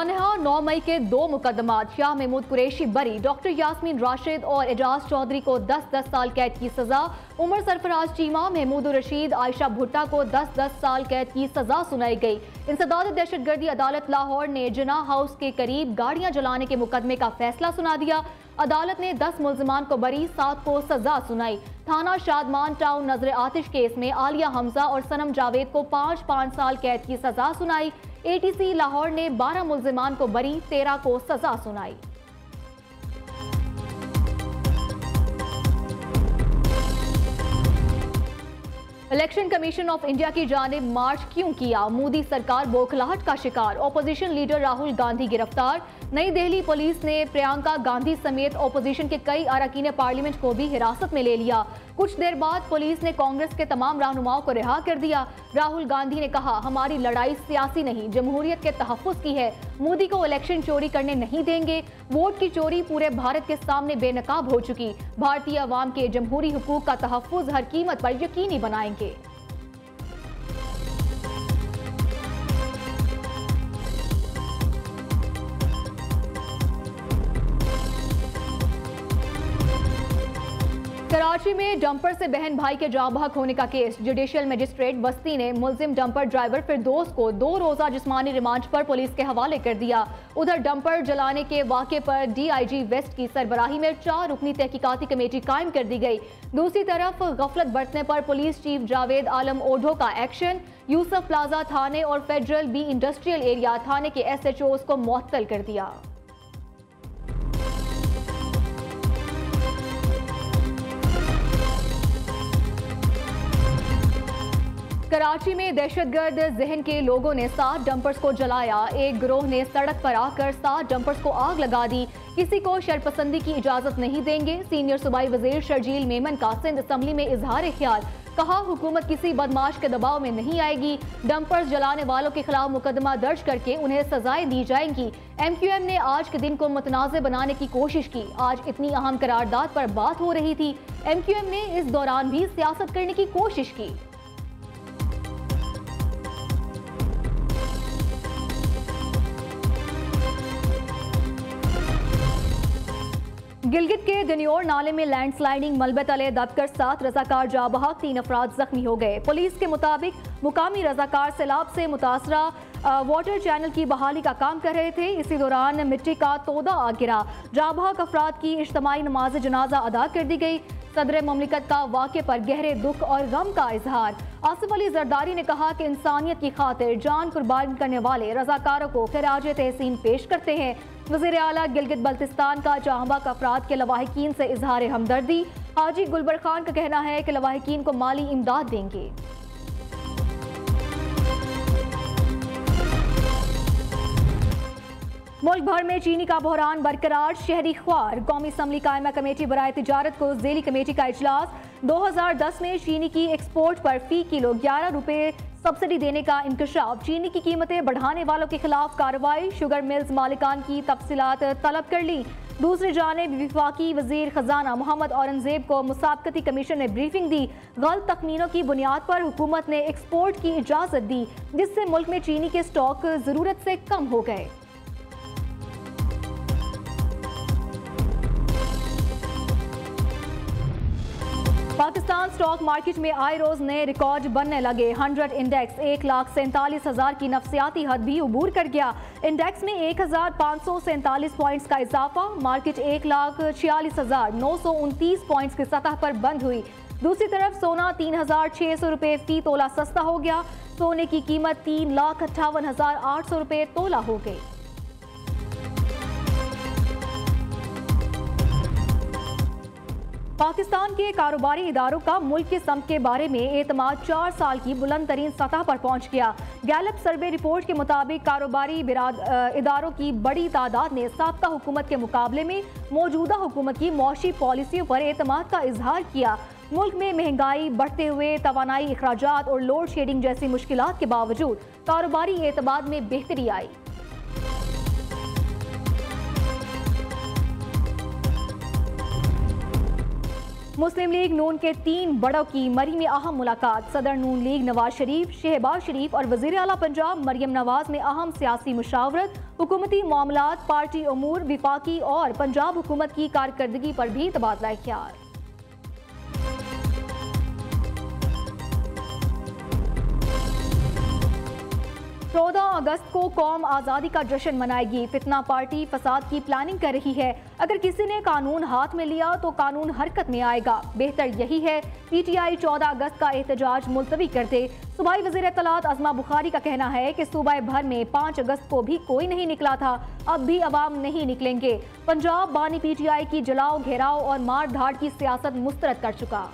सानहा 9 मई के 2 मुकदमात, शाह महमूद कुरैशी बरी, डॉक्टर यास्मीन राशिद और एजाज चौधरी को 10-10 साल कैद की सजा, उमर सरफराज चीमा, महमूद रशीद, आयशा भुट्टा को 10-10 साल कैद की सजा सुनाई गई। इंसदाद दहशतगर्दी अदालत लाहौर ने जिना हाउस के करीब गाड़ियां जलाने के मुकदमे का फैसला सुना दिया। अदालत ने 10 मुल्जिमान को बरी, 7 को सजा सुनाई। थाना शादमान टाउन नजर आतिश केस में आलिया हमजा और सनम जावेद को 5-5 साल कैद की सजा सुनाई। ATC लाहौर ने 12 मुल्जिमान को बरी, 13 को सजा सुनाई। इलेक्शन कमीशन ऑफ इंडिया की जानिब मार्च क्यों किया? मोदी सरकार बौखलाहट का शिकार, ऑपोजिशन लीडर राहुल गांधी गिरफ्तार। नई दिल्ली पुलिस ने प्रियंका गांधी समेत ऑपोजिशन के कई अरकान पार्लियामेंट को भी हिरासत में ले लिया। कुछ देर बाद पुलिस ने कांग्रेस के तमाम रहनुमाओं को रिहा कर दिया। राहुल गांधी ने कहा, हमारी लड़ाई सियासी नहीं, जमहूरियत के तहफ्फुज़ की है। मोदी को इलेक्शन चोरी करने नहीं देंगे। वोट की चोरी पूरे भारत के सामने बेनकाब हो चुकी। भारतीय अवाम के जमहूरी हुकूक का तहफ्फुज़ हर कीमत पर यकीनी बनाएंगे। कराची में डंपर से बहन भाई के जाँ बहक होने का केस, जुडिशियल मजिस्ट्रेट बस्ती ने मुल्जिम डंपर ड्राइवर फिरदौस को 2 रोजा जिस्मानी रिमांड पर पुलिस के हवाले कर दिया। उधर डंपर जलाने के वाक़े पर DIG वेस्ट की सरबराही में 4 रुकनी तहकीकाती कमेटी कायम कर दी गई। दूसरी तरफ गफलत बरतने पर पुलिस चीफ जावेद आलम ओढो का एक्शन, यूसुफ प्लाजा थाने और फेडरल B इंडस्ट्रियल एरिया थाने के SHOs को मुअत्तल कर दिया। कराची में दहशतगर्द जहन के लोगों ने 7 डंपर्स को जलाया। एक गिरोह ने सड़क पर आकर 7 डंपर्स को आग लगा दी। किसी को शरपसंदी की इजाजत नहीं देंगे। सीनियर सूबाई वजीर शर्जील मेमन का सिंध असम्बली में इजहार ख्याल, कहा हुकूमत किसी बदमाश के दबाव में नहीं आएगी। डंपर्स जलाने वालों के खिलाफ मुकदमा दर्ज करके उन्हें सजाएं दी जाएंगी। MQM ने आज के दिन को मुतनाज़ बनाने की कोशिश की। आज इतनी अहम करारदाद पर बात हो रही थी। MQM ने इस दौरान भी सियासत करने की कोशिश की। गिलगित के गन्योर नाले में लैंडस्लाइडिंग, मलबे तले दबकर 7 रजाकार जाँ बहक, 3 अफराद जख्मी हो गए। पुलिस के मुताबिक मुकामी रजाकार सैलाब से मुतासरा वाटर चैनल की बहाली का काम कर रहे थे। इसी दौरान मिट्टी का तोदा आ गिरा। जाँ बहक अफराद की इज्तिमाई नमाज जनाजा अदा कर दी गई। सदर मुमलिकत का वाक़े पर गहरे दुख और गम का इजहार। आसिफ अली जरदारी ने कहा कि इंसानियत की खातिर जान कुर्बान करने वाले रजाकारों को खिराज तहसीन पेश करते हैं। वज़ीर आला गिलगित बल्तिस्तान का जाँ बहक अफराद के लवाहिकीन से इजहार हमदर्दी। हाजी गुलबर खान का कहना है कि लवाहिकीन को माली इमदाद देंगे। मुल्क भर में चीनी का बहरान बरकरार, शहरी ख्वार। कौमी असम्बली कायमा कमेटी बराए तिजारत को ज़ेली कमेटी का इजलास। 2010 में चीनी की एक्सपोर्ट पर फी किलो 11 रुपये सब्सिडी देने का इंकशाफ। चीनी की कीमतें बढ़ाने वालों के खिलाफ कार्रवाई। शुगर मिल्स मालिकान की तफसीलात तलब कर ली। दूसरी जानिब वफाकी वजीर खजाना मोहम्मद औरंगजेब को मुसाबकती कमीशन ने ब्रीफिंग दी। गलत तखमीनों की बुनियाद पर हुकूमत ने एक्सपोर्ट की इजाज़त दी, जिससे मुल्क में चीनी के स्टॉक ज़रूरत से कम हो गए। पाकिस्तान स्टॉक मार्केट में आए रोज नए रिकॉर्ड बनने लगे। 100 इंडेक्स 1,47,000 की नफसियाती हद भी उबूर कर गया। इंडेक्स में 1,547 पॉइंट्स का इजाफा। मार्केट 1,46,929 पॉइंट्स की सतह पर बंद हुई। दूसरी तरफ सोना 3,600 रुपये फी तोला सस्ता हो गया। सोने की कीमत 3,58,800 रुपये तोला हो गई। पाकिस्तान के कारोबारी इदारों का मुल्क के समत के बारे में एतमाद 4 साल की बुलंद तरीन सतह पर पहुंच गया। गैलप सर्वे रिपोर्ट के मुताबिक कारोबारी इदारों की बड़ी तादाद ने साबका हुकूमत के मुकाबले में मौजूदा हुकूमत की मौशी पॉलिसियों पर एतमाद का इजहार किया। मुल्क में महंगाई, बढ़ते हुए तवानाई अखराजात और लोड शेडिंग जैसी मुश्किलात के बावजूद कारोबारी एतमाद में बेहतरी आई। मुस्लिम लीग नून के 3 बड़ों की मरी में अहम मुलाकात। सदर नून लीग नवाज शरीफ, शहबाज शरीफ और वजीर आला पंजाब मरियम नवाज ने अहम सियासी मुशावरत, हुकूमती मामलात, पार्टी उमूर, विफाकी और पंजाब हुकूमत की कारकर्दगी पर भी तबादला ख्याल। 14 अगस्त को कौम आज़ादी का जश्न मनाएगी। फितना पार्टी फसाद की प्लानिंग कर रही है। अगर किसी ने कानून हाथ में लिया तो कानून हरकत में आएगा। बेहतर यही है पीटीआई 14 अगस्त का एहतजाज मुलतवी कर दे। सूबाई वज़ीर इत्तलात अज़मा बुखारी का कहना है कि सूबाई भर में 5 अगस्त को भी कोई नहीं निकला था, अब भी अवाम नहीं निकलेंगे। पंजाब बानी पीटीआई की जलाओ, घेराव और मार धाड़ की सियासत मुस्तरद कर चुका।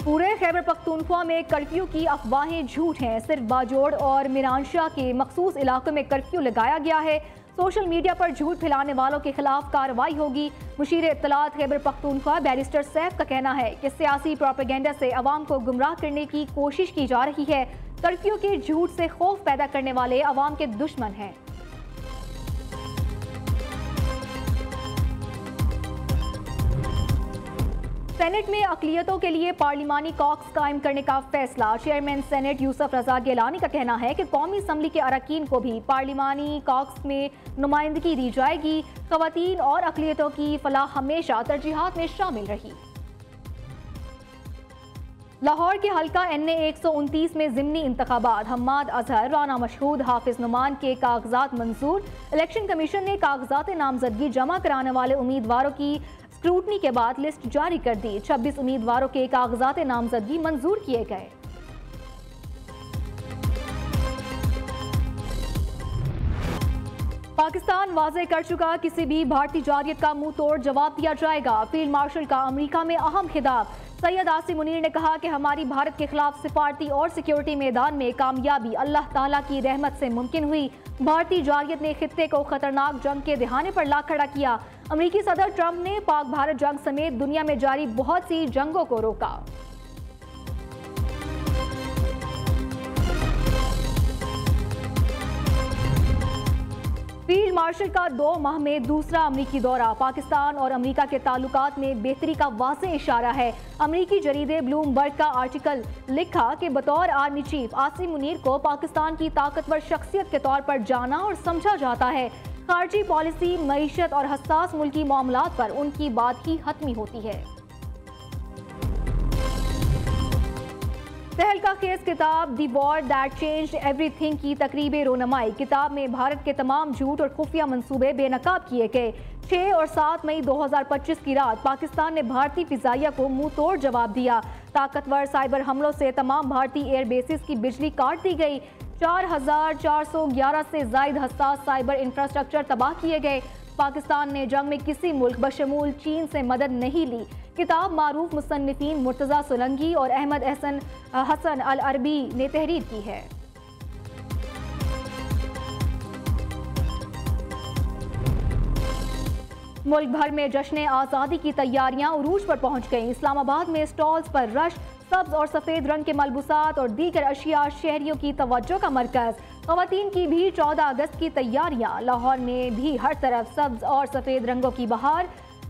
पूरे खैबर पख्तूनख्वा में कर्फ्यू की अफवाहें झूठ हैं। सिर्फ बाजोड़ और मिरानशाह के मखसूस इलाकों में कर्फ्यू लगाया गया है। सोशल मीडिया पर झूठ फैलाने वालों के खिलाफ कार्रवाई होगी। मुशीर इत्तलात खैबर पख्तूनख्वा बैरिस्टर सैफ का कहना है कि सियासी प्रोपेगेंडा से अवाम को गुमराह करने की कोशिश की जा रही है। कर्फ्यू के झूठ से खौफ पैदा करने वाले अवाम के दुश्मन हैं। सेनेट में अक़लियतों के लिए पार्लिमानी कॉक्स कायम करने का फैसला। चेयरमैन सेनेट यूसुफ रजा गिलानी का कहना है कि कौमी असम्बली के अरकान को भी पार्लिमानी कॉक्स में नुमाइंदगी दी जाएगी। ख़वातीन और अक़लियतों की फलाह हमेशा तरजीहात में शामिल रही। लाहौर के हल्का NA 129 में ज़िमनी इंतखाबात। हम्माद अजहर, राना मशहूद, हाफिज नुमान के कागजात मंजूर। इलेक्शन कमीशन ने कागजात नामजदगी जमा कराने वाले उम्मीदवारों की स्क्रूटनी के बाद लिस्ट जारी कर दी। 26 उम्मीदवारों के कागजात नामजदगी मंजूर किए गए। पाकिस्तान वाज़ेह कर चुका, किसी भी भारतीय जारियत का मुंह तोड़ जवाब दिया जाएगा। फील्ड मार्शल का अमेरिका में अहम खिताब। सैयद आसिम मुनीर ने कहा कि हमारी भारत के खिलाफ सिफारती और सिक्योरिटी मैदान में कामयाबी अल्लाह ताला की रहमत से मुमकिन हुई। भारतीय जारियत ने खित्ते को खतरनाक जंग के दहाने पर ला खड़ा किया। अमेरिकी सदर ट्रंप ने पाक भारत जंग समेत दुनिया में जारी बहुत सी जंगों को रोका। फील्ड मार्शल का 2 माह में दूसरा अमरीकी दौरा। पाकिस्तान और अमेरिका के ताल्लुकात में बेहतरी का वाज़ेह इशारा है। अमरीकी जरीदे ब्लूमबर्ग का आर्टिकल लिखा कि बतौर आर्मी चीफ आसिम मुनीर को पाकिस्तान की ताकतवर शख्सियत के तौर पर जाना और समझा जाता है। खारजी पॉलिसी, मईशत और हसास मुल्की मामलात पर उनकी बात ही हतमी होती है। तहलका खेज किताब the war that changed everything की तकरीब रोनमाई। किताब में भारत के तमाम झूठ और खुफिया मंसूबे बेनकाब किए गए। 6 और 7 मई 2025 की रात पाकिस्तान ने भारतीय फिजाइया को मुंह तोड़ जवाब दिया। ताकतवर साइबर हमलों से तमाम भारतीय एयर बेसिस की बिजली काट दी गई। 4411 से जायद हसास साइबर इंफ्रास्ट्रक्चर तबाह किए गए। पाकिस्तान ने जंग में किसी मुल्क बशमूल चीन से मदद नहीं ली। किताब मारूफ मुसन्निफीन मुर्तज़ा सोलंकी और अहमद हसन अल अरबी ने तहरीर की है। मुल्क भर में जश्न आज़ादी की तैयारियां उरूज पर पहुंच गईं। इस्लामाबाद में स्टॉल्स पर रश, सब्ज और सफ़ेद रंग के मलबूसात और दीगर अशिया शहरियों की तवज्जो का मरकज़। ख़वातीन की भी 14 अगस्त की तैयारियां। लाहौर में भी हर तरफ सब्ज और सफ़ेद रंगों की बहार,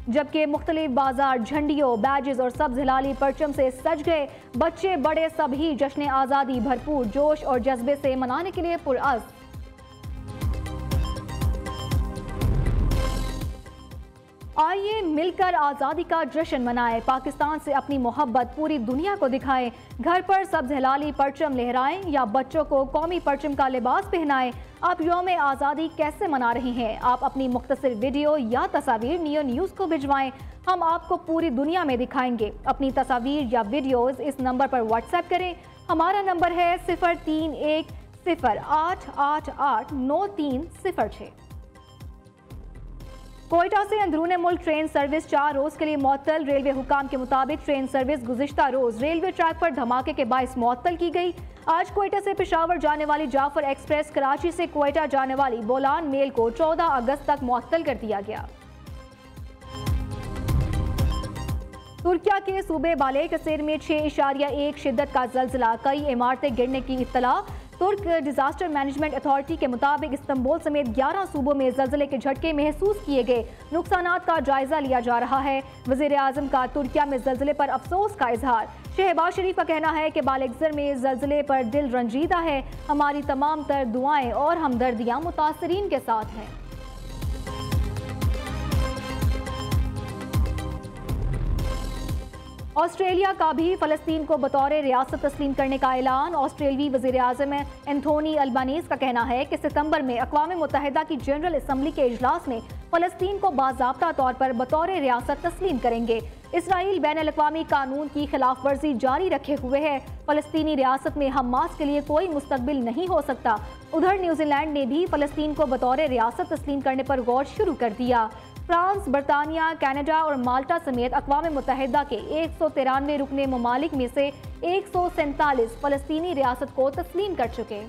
जबकि मुख्तलिफ बाजार झंडियों, बैजेस और सब्ज हिलाली परचम से सज गए। बच्चे बड़े सभी जश्न आज़ादी भरपूर जोश और जज्बे से मनाने के लिए पुरअज़्म। आइए मिलकर आज़ादी का जश्न मनाएं। पाकिस्तान से अपनी मोहब्बत पूरी दुनिया को दिखाएं। घर पर सब्ज हिलाली परचम लहराएं या बच्चों को कौमी परचम का लिबास पहनाएं। आप यौम आज़ादी कैसे मना रहे हैं? आप अपनी मुख्तसर वीडियो या तस्वीर नियो न्यूज़ को भिजवाएं। हम आपको पूरी दुनिया में दिखाएंगे। अपनी तस्वीर या वीडियोज़ इस नंबर पर व्हाट्सएप करें। हमारा नंबर है 0310888936। कोयटा से अंदरूने मुल्क ट्रेन सर्विस 4 रोज के लिए मुअत्तल। रेलवे हुकाम के मुताबिक ट्रेन सर्विस गुज़िश्ता रोज रेलवे ट्रैक पर धमाके के बाइस मुअत्तल की गई। आज कोयटा से पेशावर जाने वाली जाफर एक्सप्रेस, कराची से कोयटा जाने वाली बोलान मेल को 14 अगस्त तक मुअत्तल कर दिया गया। तुर्किया के सूबे बालेकसेर में 6.1 शिद्दत का ज़ल्ज़ला, कई इमारतें गिरने की इत्तला। तुर्क डिजास्टर मैनेजमेंट अथॉरिटी के मुताबिक इस्तांबुल समेत 11 सूबों में जल्जले के झटके महसूस किए गए। नुकसानात का जायजा लिया जा रहा है। वजीर आजम का तुर्किया में जल्जले पर अफसोस का इजहार। शहबाज शरीफ का कहना है कि बालेगजर में जल्जले पर दिल रंजीदा है। हमारी तमाम तर दुआएं और हमदर्दियां मुतासरीन के साथ हैं। ऑस्ट्रेलिया का भी फ़लस्तीन को बतौर रियासत तस्लीम करने का ऐलान। ऑस्ट्रेलियाई वज़ीर आज़म एंथोनी अल्बानीज़ का कहना है कि सितंबर में अक़वाम मुत्तहिदा की जनरल असम्बली के इजलास में फ़लस्तीन को बाज़ाब्ता तौर पर बतौर रियासत तस्लीम करेंगे। इसराइल बैनुल अक़वामी कानून की खिलाफ वर्जी जारी रखे हुए है। फ़लस्तीनी रियासत में हमास के लिए कोई मुस्तकबिल नहीं हो सकता। उधर न्यूजीलैंड ने भी फ़लस्तीन को बतौर रियासत तस्लीम करने पर गौर शुरू कर दिया। फ्रांस, बरतानिया, कनाडा और माल्टा समेत अक़वाम मुत्तहिदा के 193 रुकने ममालिक में से 147 फ़लस्तीनी रियासत को तस्लीम कर चुके।